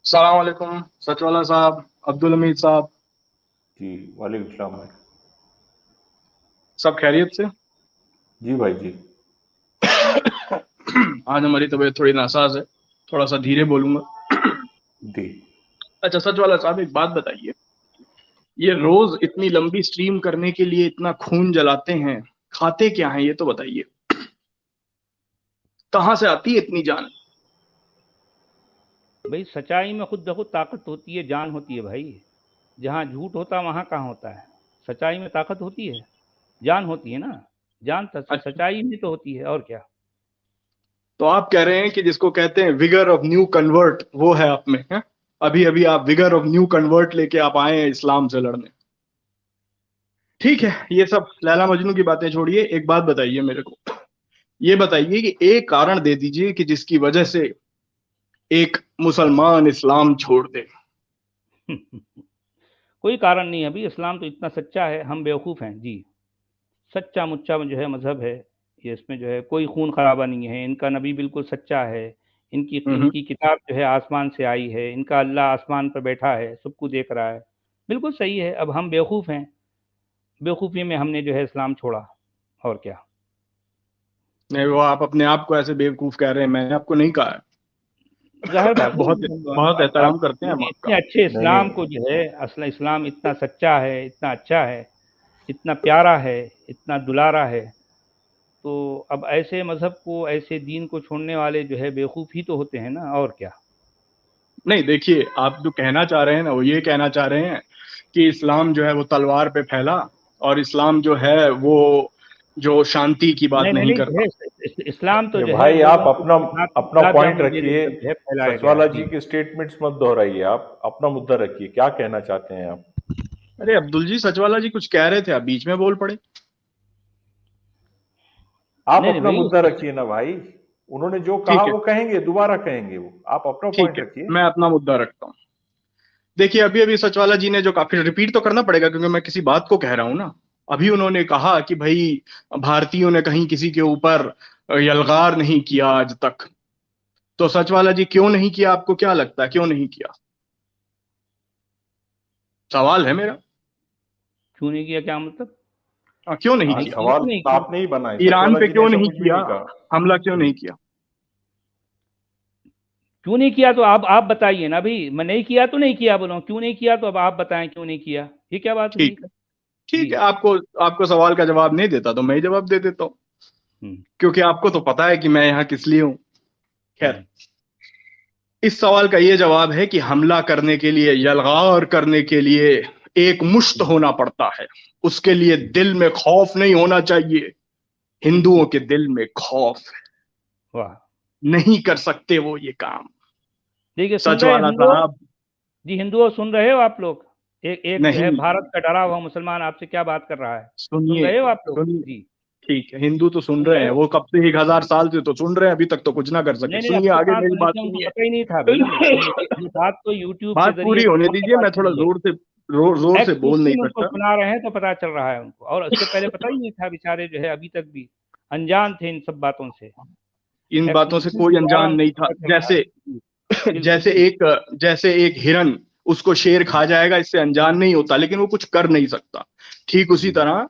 السلام علیکم سچ والا صاحب، عبد الحمید صاحب، جی وعلیکم السلام بھائی. سب خیریت سے؟ جی بھائی جی. آج ہماری طبیعت تھوڑی ناساز ہے، تھوڑا سا دھیرے بولوں گا. جی اچھا سچ والا صاحب، ایک بات بتائیے، یہ روز اتنی لمبی سٹریم کرنے کے لیے اتنا خون جلاتے ہیں، کھاتے کیا ہیں یہ تو بتائیے، کہاں سے آتی ہے اتنی جان؟ بھائی سچائی میں خود بخود طاقت ہوتی ہے، جان ہوتی ہے بھائی. جہاں جھوٹ ہوتا وہاں کہاں ہوتا ہے؟ سچائی میں طاقت ہوتی ہے، جان ہوتی ہے نا. جان اچھا، سچائی میں تو ہوتی ہے، اور کیا. تو آپ کہہ رہے ہیں کہ جس کو کہتے ہیں ویگر آف نیو کنورٹ وہ ہے آپ میں ہیں؟ ابھی ابھی آپ ویگر آف نیو کنورٹ لے کے آپ آئے ہیں اسلام سے لڑنے. ٹھیک ہے، یہ سب لیلا مجنو کی باتیں چھوڑیے، ایک بات بتائیے میرے کو، یہ بتائیے کہ ایک کارن دے دیجئے کہ جس کی وجہ سے ایک مسلمان اسلام چھوڑ دے. کوئی کارن نہیں ہے ابھی. اسلام تو اتنا سچا ہے، ہم بیوقوف ہیں جی. سچا مچا جو ہے مذہب ہے یہ، اس میں جو ہے کوئی خون خرابہ نہیں ہے. ان کا نبی بالکل سچا ہے. ان کی کتاب جو ہے آسمان سے آئی ہے. ان کا اللہ آسمان پر بیٹھا ہے، سب کو دیکھ رہا ہے. بالکل صحیح ہے. اب ہم بیوقوف ہیں، بیوقوفی میں ہم نے جو ہے اسلام چھوڑا، اور کیا. نہیں، وہ آپ اپنے آپ کو ایسے بیوقوف کہہ رہے ہیں، میں نے آپ کو نہیں کہا ہے. ظاہر بات ہے. بہت بہت اب احترام کرتے ہیں ہم آپ کا. اتنے اچھے نہیں اسلام کو نہیں جو ہے، اصل اسلام اتنا سچا ہے، اتنا اچھا ہے، اتنا پیارا ہے، اتنا دلارا ہے. تو اب ایسے مذہب کو، ایسے دین کو چھوڑنے والے جو ہے بیوقوف ہی تو ہوتے ہیں نا، اور کیا. نہیں دیکھیے، آپ جو کہنا چاہ رہے ہیں نا، وہ یہ کہنا چاہ رہے ہیں کہ اسلام جو ہے وہ تلوار پہ پھیلا، اور اسلام جو ہے وہ جو شانتی کی بات نہیں نہیں نہیں نہیں، جو کرتا. ہے اسلام تو یہ جو ہے بھائی آپ لوگوں کو اپنا اپنا گلاب پوائنٹ جامن دے دے رکھیے. کر جو ہے پھیلایا گیا سچوالا ہے جی جی. کے سٹیٹمنٹس مت دہرائیے. آپ اپنا مدعا رکھیے. کیا کہنا چاہتے ہیں آپ؟ ارے عبدل جی، سچ والا جی کچھ کہہ رہے تھے، آپ بیچ میں بول پڑے. آپ نہیں نہیں اپنا مدعا بھائی، رکھیے نا بھائی. انہوں نے جو کہا ٹھیک ہے، وہ کہیں گے، دوبارہ کہیں گے وہ. آپ اپنا ٹھیک پوائنٹ ہے، رکھیے. میں اپنا مدعا رکھتا ہوں. دیکھیے ابھی ابھی سچ والا جی نے جو، کافی ریپیٹ تو کرنا پڑے گا کیونکہ میں کسی بات کو کہہ رہا ہوں نا. ابھی انہوں نے کہا کہ بھائی بھارتیوں نے کہیں کسی کے اوپر یلغار نہیں کیا آج تک. تو سچ والا جی کیوں نہیں کیا؟ آپ کو کیا لگتا ہے کیوں نہیں کیا؟ سوال ہے میرا. کیوں نہیں کیا؟ کیا مطلب؟ کیوں نہیں نہیں کیا؟ کیا سوال تو نہیں کیا. آپ نے ہی بنائے. ایران سچوالا پہ جی نے کیوں ایسا نہیں کچھ بھی کیا؟ نہیں کہا. حملہ کیوں نہیں کیا؟ کیوں نہیں کیا تو آپ بتائیے نا. بھی میں نہیں کیا تو نہیں کیا بولوں، کیوں نہیں کیا تو اب آپ بتائیں کیوں نہیں کیا. یہ کیا بات ہوئی ٹھیک ہے، ٹھیک جی. ہے، آپ کو سوال کا جواب نہیں دیتا تو میں ہی جواب دے دیتا ہوں، ہوں کیونکہ آپ کو تو پتا ہے کہ میں یہاں کس لیے ہوں. خیر، ہوں اس سوال کا یہ جواب ہے کہ حملہ کرنے کے لیے، یلغار کرنے کے لیے ایک مشت ہوں ہونا پڑتا ہے. اس کے لیے دل میں خوف نہیں ہونا چاہیے. ہندوؤں کے دل میں خوف ہے، واہ. نہیں کر سکتے وہ یہ کام. دیکھیے سن سچ رہے ہیں والا ہندوؤں صاحب. جی، ہندوؤں سن رہے ہو آپ لوگ؟ ایک جو ہے نہیں، بھارت کا ڈرا ہوا مسلمان آپ سے کیا بات کر رہا ہے. سن سنیے، رہے ہو آپ لوگ سنیے. جی؟ ٹھیک ہے، ہندو تو سن سن رہے رہے ہیں، ہو؟ وہ کب سے 1000 سال سے تو سن رہے ہیں، ابھی تک تو کچھ نہ کر سکے. نہیں نہیں، اب سنیے تو آگے کہاں میری سنے بات تھے، ان کو سنیے. پتہ ہی نہیں تھا بھائی. یہ بات تو یوٹیوب کے بات ذریعے پوری ہونے فون پہ دیجیے، میں پتہ تھوڑا چلی ہے. زور سے بول نہیں ایکسکلوسیو ان کو سکتا. سنا رہے ہیں تو پتہ چل رہا ہے ان کو. اور اس سے پہلے پتہ ہی نہیں تھا بیچارے جو ہے، ابھی تک بھی انجان تھے ان سب باتوں سے. ان باتوں سے ایکسکلوسیو کوئی کے دوارا انجان ان نہیں کو تھا. پتہ چل رہا ہے جی. بالکل جیسے بالکل. ایک جیسے ایک ہرن، اس کو شیر کھا جائے گا، اس سے انجان نہیں ہوتا، لیکن وہ کچھ کر نہیں سکتا. ٹھیک اسی جی طرح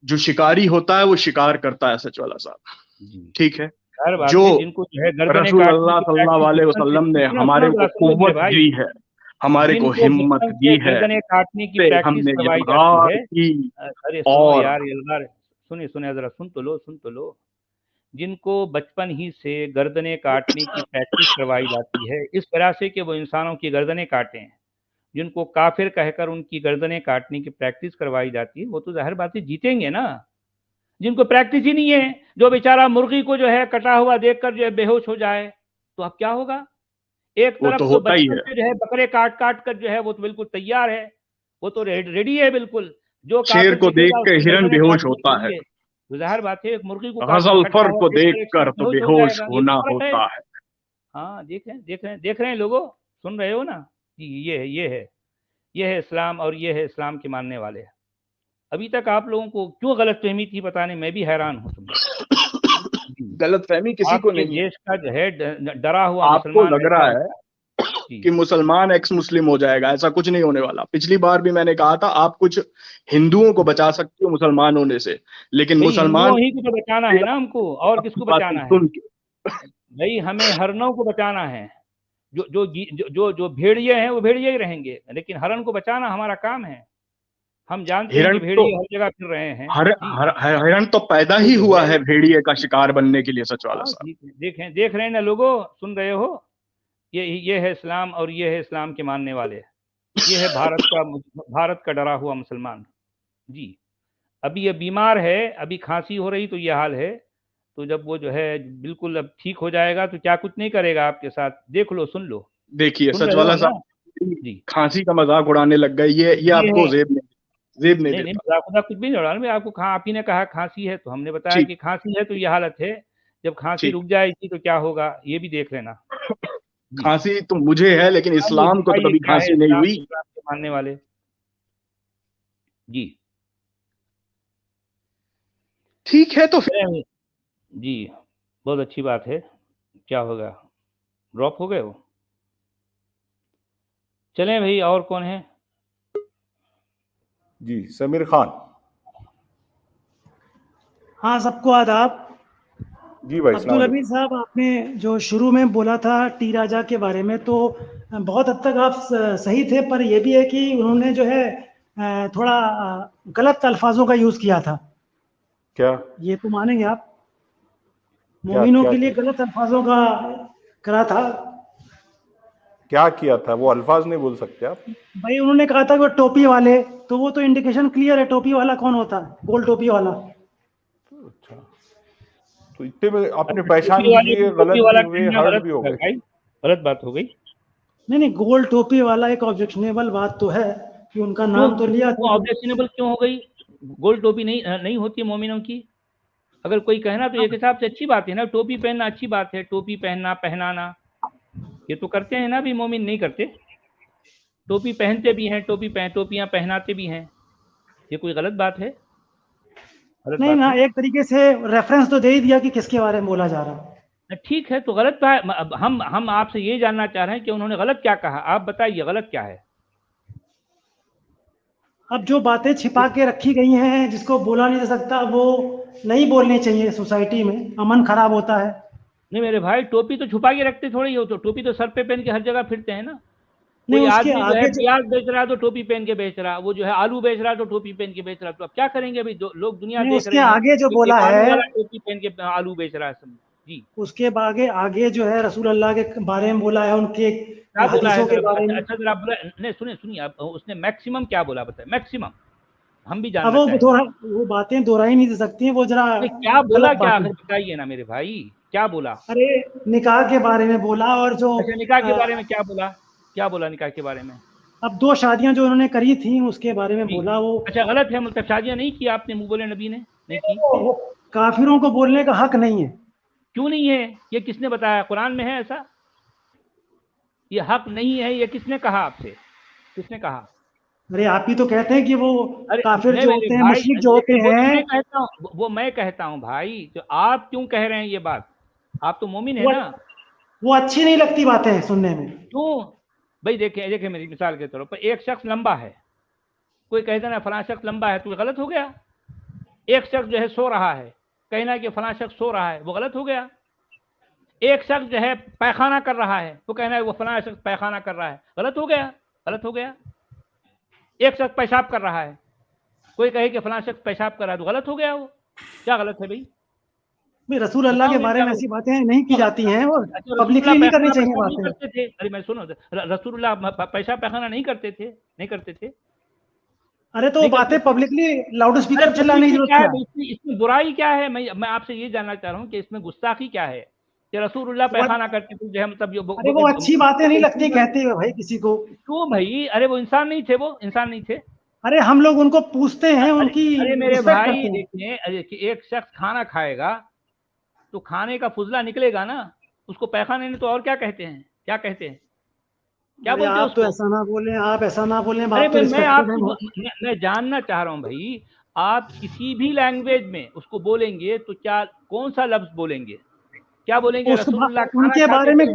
جو شکاری ہوتا ہے وہ شکار کرتا ہے. سچ والا صاحب، جی، ٹھیک ہے. ہر جو بات ہے. جن کو جو ہے گردنیں رسول کاٹنے اللہ کی صلی اللہ پریکٹس علیہ بچپن سے، وسلم نے سنو ہمارے سنو کو ذرا سنو میرے قوت بھائی. دی ہے، ہمارے جن کو کو ہمت بچپن سے دی ہے، گردنیں کاٹنے کی سے ہم پریکٹس نے کروائی جاتی یلغار ہے. کی. ارے سنو اور یار یلغار. سنیں ذرا، سن تو لو. جن کو بچپن ہی سے گردنیں کاٹنے کی پریکٹس کروائی جاتی ہے اس طرح سے کہ وہ انسانوں کی گردنیں کاٹیں، جن کو کافر کہہ کر ان کی گردنیں کاٹنے کی پریکٹس کروائی جاتی ہے، وہ تو ظاہر بات ہے جیتیں گے نا. جن کو پریکٹس ہی نہیں ہے، جو بیچارہ مرغی کو جو ہے کٹا ہوا دیکھ کر جو ہے بے ہوش ہو جائے، تو اب کیا ہوگا؟ ایک وہ تو طرف تو ہوتا ہی بچپن ہے. سے جو ہے بکرے کاٹ کاٹ کر جو ہے وہ تو بالکل تیار ہے، وہ تو ریڈی ہے بالکل. جو شیر کافر کو دیکھے گا دیکھ اس کے کی ہرن گردنیں بے ہوش کاٹنے ہوتا کے ہے، لیے. تو ظاہر بات ہے ایک مرغی کو کٹا غضنفر ہوا کو دیکھ کر دیکھ ایک کر شخص بے تو ہوش بے ہو جائے ہوش گا. یہ ہونا تو فرق ہے. ہوتا ہے. ہاں دیکھ رہے ہیں لوگوں. سن رہے ہو نا جی. یہ ہے اسلام، اور یہ ہے اسلام کے ماننے والے. ابھی تک آپ لوگوں کو کیوں غلط فہمی تھی پتہ نہیں، میں بھی حیران ہوں تم جی. غلط فہمی کسی آپ کو کے نہیں ہے. دیش کا جو ہے ڈرا ہوا آپ کو مسلمان لگ ایسا رہا ہے ہوتا ہے. कि मुसलमान एक्स मुस्लिम हो जाएगा, ऐसा कुछ नहीं होने वाला। पिछली बार भी मैंने कहा था आप कुछ हिंदुओं को बचा सकते हो मुसलमान होने से, लेकिन मुसलमान ही को तो बचाना है ना हमको, और किसको बातें बचाना है सुन के भाई? हमें हरणों को बचाना है। जो भेड़िए हैं वो भेड़िए ही रहेंगे, लेकिन हरण को बचाना हमारा काम है। हम जानते हैं कि भेड़िए हर जगह फिर रहे हैं। हिरण तो पैदा ही हुआ है भेड़िए का शिकार बनने के लिए। सच वाला साहब देख रहे हैं ना लोगों, सुन रहे हो? ये है इस्लाम, और ये है इस्लाम के मानने वाले। ये है भारत का डरा हुआ मुसलमान जी। अभी ये बीमार है, अभी खांसी हो रही तो ये हाल है। तो जब वो जो है बिल्कुल अब ठीक हो जाएगा तो क्या कुछ नहीं करेगा आपके साथ, देख लो, सुन लो। देखिए सच वाला साहब जी, खांसी का मजाक उड़ाने लग गए। ये आपको जेब नहीं देता। मजाक कुछ भी नहीं उड़ा। आपको आप ही ने कहा खांसी है तो हमने बताया कि खांसी है तो ये हालत है। जब खांसी रुक जाएगी तो क्या होगा ये भी देख लेना। खांसी तो मुझे है, लेकिन इस्लाम को तो कभी खांसी नहीं हुई। मानने वाले जी। ठीक है तो फिर जी, बहुत अच्छी बात है। क्या होगा, ड्रॉप हो गए हो? चलें भाई, और कौन है? जी समीर खान। हाँ, सबको आदाब। जी भाई। अब्दुल हमीद साहब, आपने जो शुरू में बोला था टी राजा के बारे में, तो बहुत हद तक आप सही थे, पर यह भी है कि उन्होंने जो है थोड़ा गलत अल्फाजों का यूज किया था। क्या? ये तो मानेंगे आप? मोमिनों के लिए गलत अल्फाजों का करा था। क्या किया था? वो अल्फाज नहीं बोल सकते आप भाई। उन्होंने कहा था वो टोपी वाले, तो वो तो इंडिकेशन क्लियर है, टोपी वाला कौन होता है? गोल टोपी वाला। अच्छा, तो इतने में आपने पहचान लिए, गलत भी हुए, हर्ट भी हो गए। गलत बात हो गई। नहीं, गोल टोपी वाला एक ऑब्जेक्शनेबल बात तो है कि उनका नाम तो लिया। वो ऑब्जेक्शनेबल क्यों हो गई? गोल टोपी नहीं होती मोमिनों की। अगर कोई कहना तो एक हिसाब से अच्छी बात है ना, टोपी पहनना अच्छी बात है। टोपी पहनाना ये तो करते हैं ना, भी मोमिन नहीं करते। टोपी पहनते भी हैं, टोपियां पहनाते भी हैं। ये कोई गलत बात है? नहीं ना, एक तरीके से रेफरेंस तो दे ही दिया कि किसके बारे में बोला जा रहा है। ठीक है, तो गलत है। हम आपसे ये जानना चाह रहे हैं कि उन्होंने गलत क्या कहा, आप बताइए गलत क्या है। अब जो बातें छिपा के रखी गई हैं, जिसको बोला नहीं जा सकता, वो नहीं बोलनी चाहिए। सोसाइटी में अमन खराब होता है। नहीं मेरे भाई, टोपी तो छुपा के रखते थोड़ी हो, तो टोपी तो सर पे पहन के हर जगह फिरते हैं ना। कोई आदमी जो है प्याज बेच रहा है तो टोपी पहन के बेच रहा, वो जो है आलू बेच रहा है तो टोपी पहन के बेच रहा। तो अब क्या करेंगे अभी? लोग दुनिया देख रहे हैं। आगे जो बोला है, टोपी पहन के आलू बेच रहा है सब जी। उसके आगे जो है रसूल अल्लाह के बारे में बोला है, उनके हदीसों के बारे में। अच्छा जरा नहीं, सुनिए आप, उसने मैक्सिमम क्या बोला बताए? मैक्सिमम हम भी जानना चाहते हैं। वो बातें दोहराई नहीं दे सकती हैं। वो जरा क्या बोला, क्या बताइए ना मेरे भाई, क्या बोला? अरे निकाह के बारे में बोला, और जो निकाह के बारे में क्या बोला निकाह के बारे में? अब 2 शादियां जो उन्होंने करी थी उसके बारे में बोला। वो अच्छा गलत है, मतलब शादियां नहीं की आपने, मुंह बोले नबी ने नहीं की। काफिरों को बोलने का हक नहीं है। क्यों नहीं है? ये किसने बताया? कुरान में है ऐसा? ये हक नहीं है, ये किसने कहा आपसे? किसने कहा? अरे आप ही तो कहते हैं कि वो काफिर जो होते हैं, मुशरिक जो होते हैं। वो मैं कहता हूँ भाई, तो आप क्यों कह रहे हैं ये बात? आप तो मोमिन है ना। वो अच्छी नहीं लगती बातें सुनने में। क्यों भाई? देखिए मेरी मिसाल के तौर पर, एक शख्स लंबा है, कोई कहता ना फलां शख्स लंबा है, तो गलत हो गया। एक शख्स जो है सो रहा है, कहना कि फलां शख्स सो रहा है, वो गलत हो गया। एक शख्स जो है पैखाना कर रहा है, वो कहना है वो फलां शख्स पैखाना कर रहा है, गलत हो गया। गलत हो गया। एक शख्स पेशाब कर रहा है, कोई कहे कि फलां शख्स पेशाब कर रहा है, तो गलत हो गया। वो क्या गलत है भाई? रसूल अल्लाह के बारे में ऐसी बातें नहीं की जाती हैं, और पब्लिकली नहीं करनी चाहिए बातें। करते थे। अरे मैं सुनो, रसूलुल्लाह पेशाब पैखाना नहीं करते थे। अरे तो बातें पब्लिकली लाउड स्पीकर चिल्लाने की जरूरत क्या है? इसमें बुराई क्या है? मैं आपसे ये जानना चाह रहा हूँ कि इसमें गुस्ताखी क्या है कि रसूलुल्लाह पैखाना करते थे, जो है मतलब अरे वो अच्छी बातें नहीं लगती कहते हुए भाई किसी को। क्यों भाई? अरे वो इंसान नहीं थे, वो इंसान नहीं थे। अरे हम लोग उनको पूछते हैं, उनकी अरे मेरे भाई देखिए, एक शख्स खाना खाएगा तो खाने का फुजला निकलेगा ना, उसको पैखाने ने तो और क्या कहते हैं? क्या कहते हैं? क्या बोलते हैं? आप तो ऐसा ना बोलें, आप ऐसा ना बोलें। मैं जानना चाह रहा हूँ भाई, आप किसी भी लैंग्वेज में उसको बोलेंगे तो क्या, कौन सा लफ्ज बोलेंगे? क्या बोलेंगे रसूलुल्लाह खाना उनके बारे में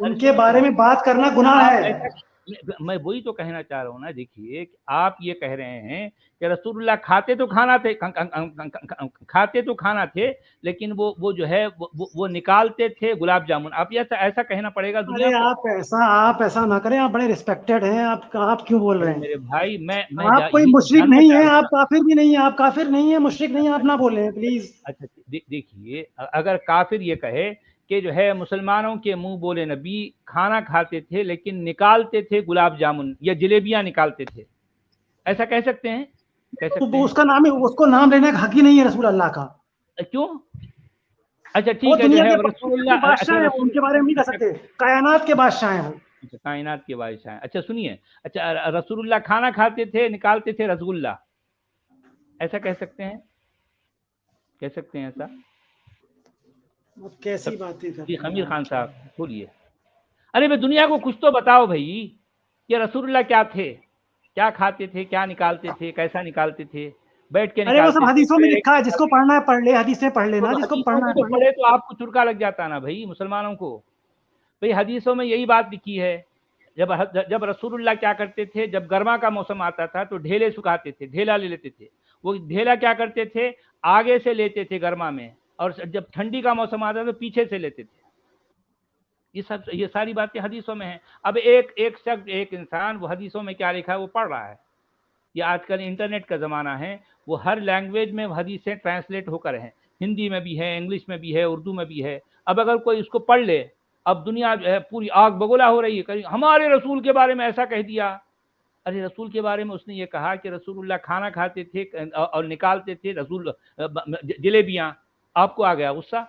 उनके बारे में बात करना गुनाह है। मैं वही तो कहना चाह रहा हूँ ना। देखिए आप ये कह रहे हैं कि रसूलुल्लाह खाते तो खाना थे, खाते तो खाना थे, लेकिन वो जो है वो निकालते थे गुलाब जामुन। आप ये ऐसा कहना पड़ेगा दुनिया अरे को। आप ऐसा ना करें, आप बड़े रिस्पेक्टेड हैं, आप क्यों बोल रहे हैं? मेरे भाई मैं आप कोई यही तो मुशरिक जानना नहीं चाह है, रहा आप हूँ। काफिर भी नहीं है, आप काफिर नहीं है, मुशरिक नहीं है, आप ना बोलें प्लीज। अच्छा देखिए, अगर काफिर ये कहे कि जो है मुसलमानों के मुंह बोले नबी खाना खाते थे लेकिन निकालते थे गुलाब जामुन या जलेबियां निकालते थे, ऐसा कह सकते हैं? कह सकते तो हैं? उसको नाम लेने का हक ही नहीं है रसूल अल्लाह का। क्यों? अच्छा वो ठीक है, जो दुनिया है के रसूलुल्लाह, बादशाह अच्छा है, रसूल, उनके बारे में नहीं कह अच्छा सकते, कायनात के बादशाह हैं वो। अच्छा, कायनात के बादशाह हैं। अच्छा सुनिए, अच्छा रसूलुल्लाह खाना खाते थे, निकालते थे रसगुल्ला, ऐसा कह सकते हैं? कह सकते हैं ऐसा? अब कैसी बातें कर जी रहे हैं खमीर आप? खान साहब बोलिए। अरे भाई दुनिया को कुछ तो बताओ भाई, ये रसूलुल्लाह क्या थे, क्या खाते थे, क्या निकालते थे, कैसा निकालते थे, बैठ के अरे वो सब निकालते थे, हदीसों में पैर लिखा है, जिसको पढ़ना है पढ़ ले, हदीसें पढ़ तो लेना, जिसको हदीसों पढ़ना को है तो पढ़ ले। पढ़े तो आपको चुरका लग जाता ना भाई मुसलमानों को। भाई हदीसों में यही बात लिखी है। जब रसूलुल्लाह क्या करते थे, जब गर्मा का मौसम आता था तो ढेले सुखाते थे, ढेला ले लेते थे। वो ढेला क्या करते थे, आगे से लेते थे गर्मा में, और जब ठंडी का मौसम आता था तो पीछे से लेते थे। ये सारी बातें हदीसों में हैं। अब एक शख्स, एक इंसान वो हदीसों में क्या लिखा है वो पढ़ रहा है। ये आजकल इंटरनेट का ज़माना है, वो हर लैंग्वेज में हदीसें ट्रांसलेट होकर हैं, हिंदी में भी है, इंग्लिश में भी है, उर्दू में भी है। अब अगर कोई इसको पढ़ ले, अब दुनिया जो है पूरी आग बगोला हो रही है, कहीं हमारे रसूल के बारे में ऐसा कह दिया। अरे रसूल के बारे में उसने ये कहा कि रसूलुल्लाह खाना खाते थे और निकालते थे रसूल जलेबियां, आपको आ गया गुस्सा?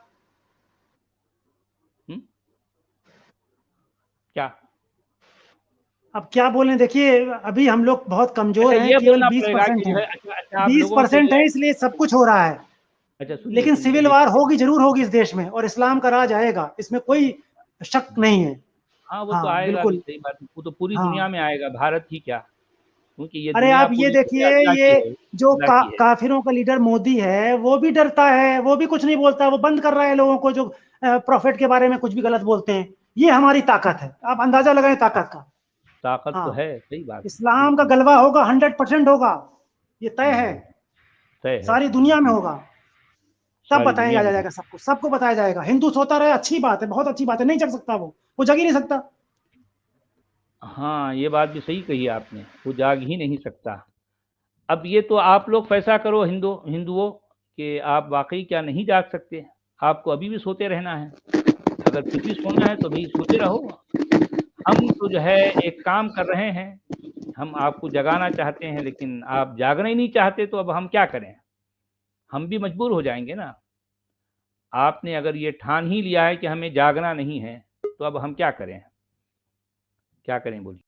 क्या? अब क्या बोलें, देखिए अभी हम लोग बहुत कमजोर अच्छा हैं, ये केवल बोलना पड़ेगा 20% कि जो हैं, है, अच्छा आप लोगों से 20% जो है, है, इसलिए सब कुछ हो रहा है। अच्छा सुनिए लेकिन सुनिए सिविल वार देखिए, होगी, जरूर होगी इस देश में, और इस्लाम का राज आएगा, इसमें कोई शक नहीं है। हाँ वो तो हाँ आएगा भी, बिल्कुल। सही बात है, वो तो पूरी दुनिया हाँ में आएगा, भारत ही क्या, क्योंकि ये अरे दुनिया आप ये पूरी जो है देखिए, अल्लाह ये की है, जो अल्लाह की है। काफिरों का लीडर मोदी है, वो भी डरता है, वो भी कुछ नहीं बोलता, वो बंद कर रहा है लोगों को जो प्रॉफिट के बारे में कुछ भी गलत बोलते हैं। ये हमारी ताकत है, आप अंदाजा लगाएं ताकत का। ताकत तो हाँ, है, सही बात है, इस्लाम का बिल्कुल। गलबा होगा, 100% होगा, ये तय है, तय है, सारी दुनिया में होगा। सब सारी बताया दुनिया में। जाएगा, सबको बताया जाएगा। हिंदू सोता रहे, अच्छी बात है, बहुत अच्छी बात है, नहीं जग सकता, वो जग ही नहीं सकता। हाँ ये बात भी सही कही आपने, वो जाग ही नहीं सकता। अब ये तो आप लोग फैसला करो हिंदुओं कि आप वाकई क्या नहीं जाग सकते, आपको अभी भी सोते रहना है। अगर फिर भी सोना है तो भाई सोते रहो। हम तो जो है एक काम कर रहे हैं, हम आपको जगाना चाहते हैं, लेकिन आप जागना ही नहीं चाहते, तो अब हम क्या करें? हम भी मजबूर हो जाएंगे ना। आपने अगर ये ठान ही लिया है कि हमें जागना नहीं है, तो अब हम क्या करें? क्या करें बोलिए?